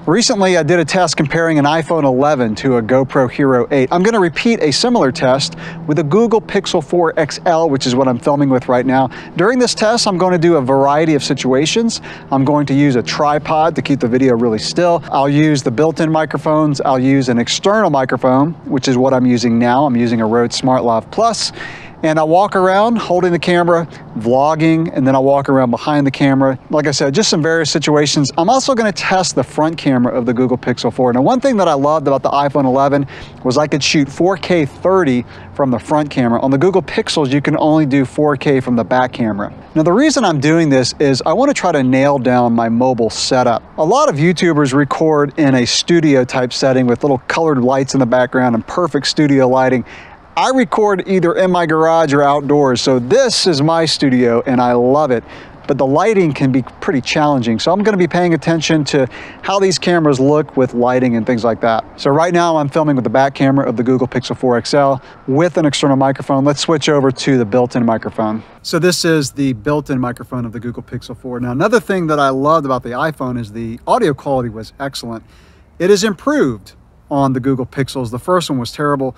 Recently, I did a test comparing an iPhone 11 to a GoPro Hero 8. I'm going to repeat a similar test with a Google Pixel 4 XL, which is what I'm filming with right now. During this test, I'm going to do a variety of situations. I'm going to use a tripod to keep the video really still. I'll use the built-in microphones. I'll use an external microphone, which is what I'm using now. I'm using a Rode SmartLav Plus. And I'll walk around holding the camera, vlogging, and then I'll walk around behind the camera. Like I said, just some various situations. I'm also gonna test the front camera of the Google Pixel 4. Now, one thing that I loved about the iPhone 11 was I could shoot 4K 30 from the front camera. On the Google Pixels, you can only do 4K from the back camera. Now, the reason I'm doing this is I wanna try to nail down my mobile setup. A lot of YouTubers record in a studio type setting with little colored lights in the background and perfect studio lighting. I record either in my garage or outdoors, so this is my studio and I love it, but the lighting can be pretty challenging. So I'm gonna be paying attention to how these cameras look with lighting and things like that. So right now I'm filming with the back camera of the Google Pixel 4 XL with an external microphone. Let's switch over to the built-in microphone. So this is the built-in microphone of the Google Pixel 4. Now, another thing that I loved about the iPhone is the audio quality was excellent. It is improved on the Google Pixels. The first one was terrible.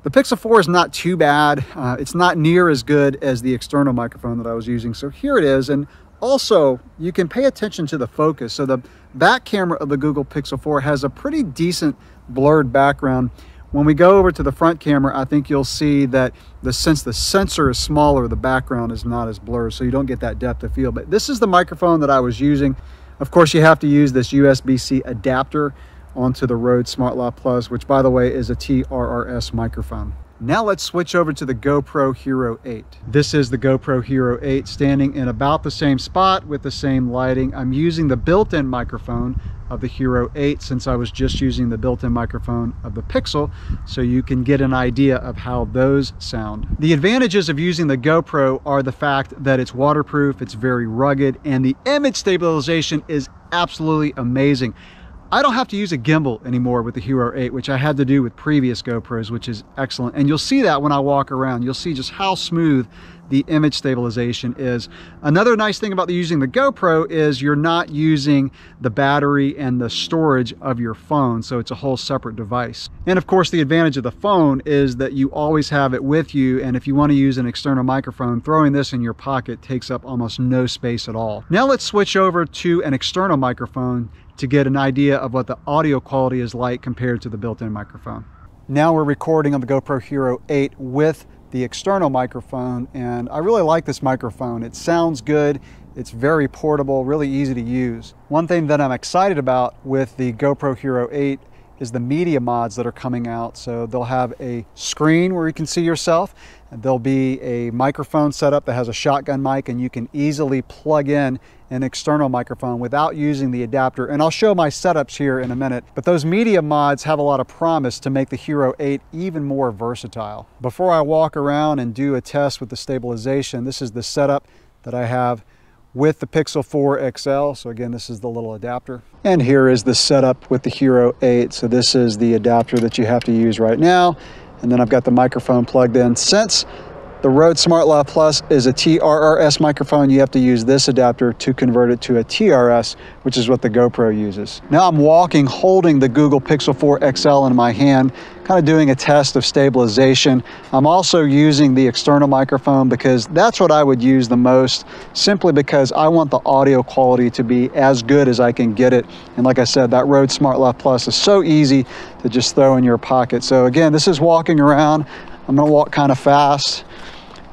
The Pixel 4 is not too bad. It's not near as good as the external microphone that I was using. So here it is. And also you can pay attention to the focus. So the back camera of the Google Pixel 4 has a pretty decent blurred background. When we go over to the front camera, I think you'll see that since the sensor is smaller, the background is not as blurred. So you don't get that depth of field. But this is the microphone that I was using. Of course, you have to use this USB-C adapter onto the Rode SmartLav Plus, which by the way is a TRRS microphone. Now let's switch over to the GoPro Hero 8. This is the GoPro Hero 8 standing in about the same spot with the same lighting. I'm using the built-in microphone of the Hero 8 since I was just using the built-in microphone of the Pixel, so you can get an idea of how those sound. The advantages of using the GoPro are the fact that it's waterproof, it's very rugged, and the image stabilization is absolutely amazing. I don't have to use a gimbal anymore with the Hero 8, which I had to do with previous GoPros, which is excellent. And you'll see that when I walk around. You'll see just how smooth the image stabilization is. Another nice thing about using the GoPro is you're not using the battery and the storage of your phone, so it's a whole separate device. And of course, the advantage of the phone is that you always have it with you, and if you want to use an external microphone, throwing this in your pocket takes up almost no space at all. Now let's switch over to an external microphone to get an idea of what the audio quality is like compared to the built-in microphone. Now we're recording on the GoPro Hero 8 with the external microphone, and I really like this microphone. It sounds good, it's very portable, really easy to use. One thing that I'm excited about with the GoPro Hero 8 is the media mods that are coming out. So they'll have a screen where you can see yourself, and there'll be a microphone setup that has a shotgun mic, and you can easily plug in an external microphone without using the adapter. And I'll show my setups here in a minute, but those media mods have a lot of promise to make the Hero 8 even more versatile. Before I walk around and do a test with the stabilization, this is the setup that I have with the Pixel 4 XL. So again, this is the little adapter. And here is the setup with the Hero 8. So this is the adapter that you have to use right now. And then I've got the microphone plugged in. Since the Rode SmartLav Plus is a TRRS microphone, you have to use this adapter to convert it to a TRS, which is what the GoPro uses. Now I'm walking holding the Google Pixel 4 XL in my hand, kind of doing a test of stabilization. I'm also using the external microphone because that's what I would use the most, simply because I want the audio quality to be as good as I can get it. And like I said, that Rode SmartLav Plus is so easy to just throw in your pocket. So again, this is walking around. I'm gonna walk kind of fast,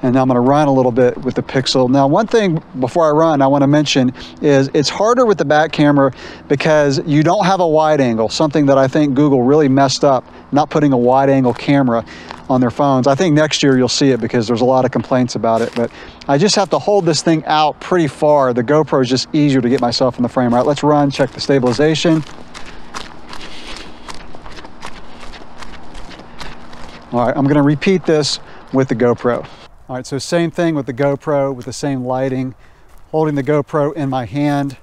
and I'm gonna run a little bit with the Pixel. Now, one thing before I run I wanna mention is it's harder with the back camera because you don't have a wide angle, something that I think Google really messed up, not putting a wide angle camera on their phones. I think next year you'll see it because there's a lot of complaints about it, but I just have to hold this thing out pretty far. The GoPro is just easier to get myself in the frame. All right, let's run, check the stabilization. All right, I'm gonna repeat this with the GoPro. All right, so same thing with the GoPro, with the same lighting, holding the GoPro in my hand.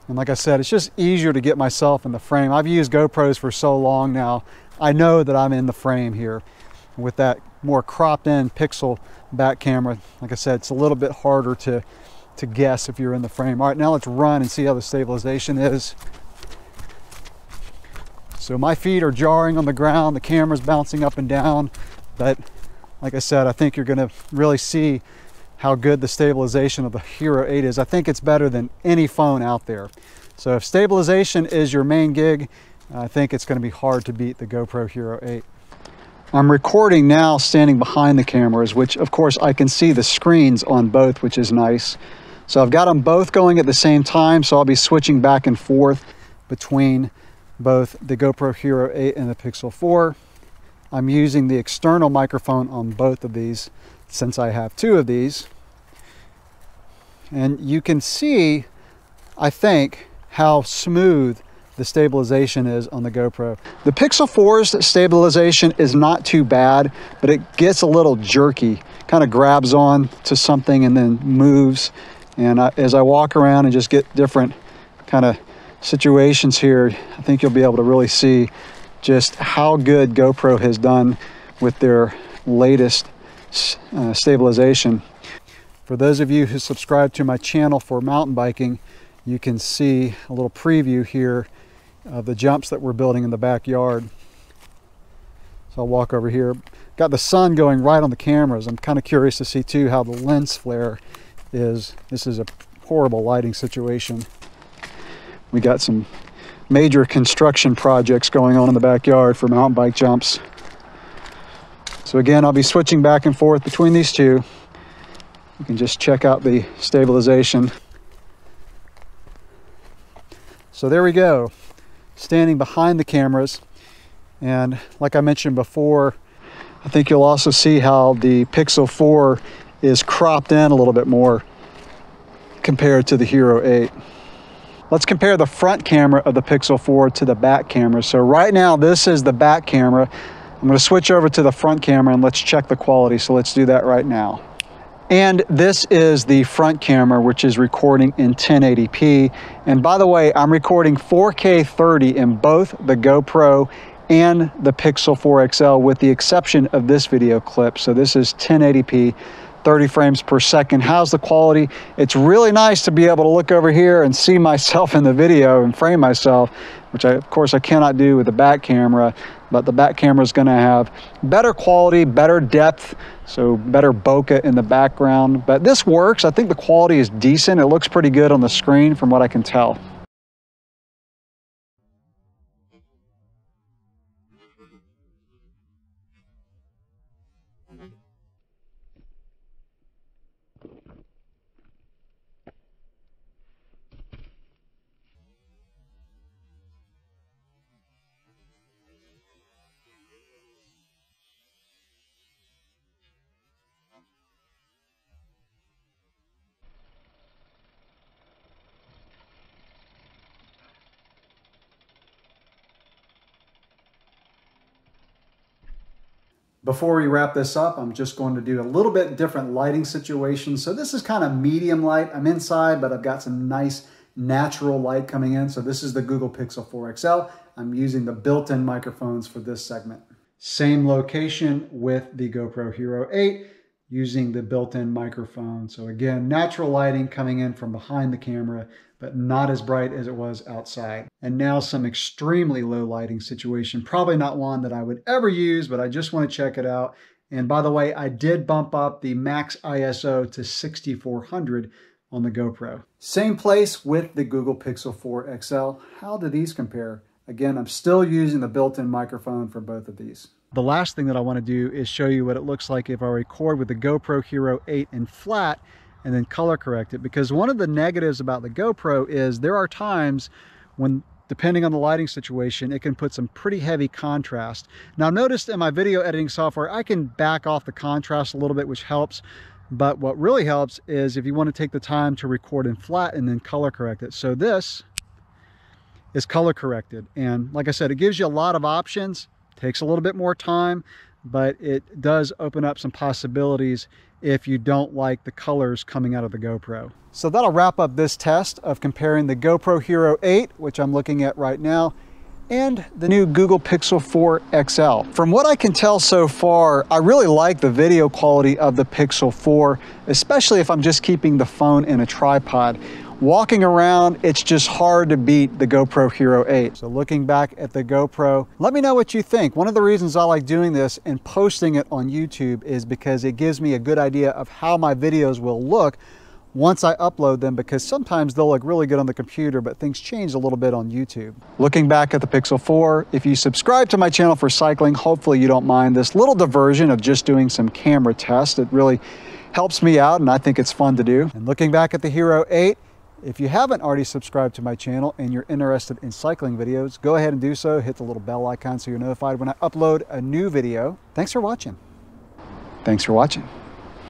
And like I said, it's just easier to get myself in the frame. I've used GoPros for so long now, I know that I'm in the frame here. With that more cropped in Pixel back camera, like I said, it's a little bit harder to guess if you're in the frame. All right, now let's run and see how the stabilization is. So my feet are jarring on the ground, the camera's bouncing up and down, but like I said, I think you're gonna really see how good the stabilization of the Hero 8 is. I think it's better than any phone out there. So if stabilization is your main gig, I think it's gonna be hard to beat the GoPro Hero 8. I'm recording now standing behind the cameras, which of course I can see the screens on both, which is nice. So I've got them both going at the same time, so I'll be switching back and forth between both the GoPro Hero 8 and the Pixel 4. I'm using the external microphone on both of these since I have two of these. And you can see, I think, how smooth the stabilization is on the GoPro. The Pixel 4's stabilization is not too bad, but it gets a little jerky. Kind of grabs on to something and then moves. And as I walk around and just get different kind of situations here, I think you'll be able to really see just how good GoPro has done with their latest stabilization. For those of you who subscribe to my channel for mountain biking, you can see a little preview here of the jumps that we're building in the backyard. So I'll walk over here. Got the sun going right on the cameras. I'm kind of curious to see too how the lens flare is. This is a horrible lighting situation. We got some major construction projects going on in the backyard for mountain bike jumps. So again, I'll be switching back and forth between these two. You can just check out the stabilization. So there we go, standing behind the cameras. And like I mentioned before, I think you'll also see how the Pixel 4 is cropped in a little bit more compared to the Hero 8. Let's compare the front camera of the Pixel 4 to the back camera. So right now, this is the back camera. I'm going to switch over to the front camera and let's check the quality. So let's do that right now. And this is the front camera, which is recording in 1080p. And by the way, I'm recording 4K 30 in both the GoPro and the Pixel 4 XL, with the exception of this video clip. So this is 1080p. 30 frames per second. How's the quality? It's really nice to be able to look over here and see myself in the video and frame myself, which of course I cannot do with the back camera, but the back camera is going to have better quality, better depth, so better bokeh in the background. But this works. I think the quality is decent. It looks pretty good on the screen from what I can tell. Before we wrap this up, I'm just going to do a little bit different lighting situation. So this is kind of medium light. I'm inside, but I've got some nice natural light coming in. So this is the Google Pixel 4 XL. I'm using the built-in microphones for this segment. Same location with the GoPro Hero 8, using the built-in microphone. So again, natural lighting coming in from behind the camera, but not as bright as it was outside. And now some extremely low lighting situation. Probably not one that I would ever use, but I just want to check it out. And by the way, I did bump up the max ISO to 6400 on the GoPro. Same place with the Google Pixel 4 XL. How do these compare? Again, I'm still using the built-in microphone for both of these. The last thing that I want to do is show you what it looks like if I record with the GoPro Hero 8 in flat and then color correct it. Because one of the negatives about the GoPro is there are times when, depending on the lighting situation, it can put some pretty heavy contrast. Now notice in my video editing software, I can back off the contrast a little bit, which helps. But what really helps is if you want to take the time to record in flat and then color correct it. So this is color corrected. And like I said, it gives you a lot of options. Takes a little bit more time, but it does open up some possibilities if you don't like the colors coming out of the GoPro. So that'll wrap up this test of comparing the GoPro Hero 8, which I'm looking at right now, and the new Google Pixel 4 XL. From what I can tell so far, I really like the video quality of the Pixel 4, especially if I'm just keeping the phone in a tripod. walking around, it's just hard to beat the GoPro Hero 8. So looking back at the GoPro, let me know what you think. One of the reasons I like doing this and posting it on YouTube is because it gives me a good idea of how my videos will look once I upload them, because sometimes they'll look really good on the computer, but things change a little bit on YouTube. Looking back at the Pixel 4, if you subscribe to my channel for cycling, hopefully you don't mind this little diversion of just doing some camera tests. It really helps me out and I think it's fun to do. And looking back at the Hero 8, if you haven't already subscribed to my channel and you're interested in cycling videos, go ahead and do so. Hit the little bell icon so you're notified when I upload a new video. Thanks for watching. Thanks for watching.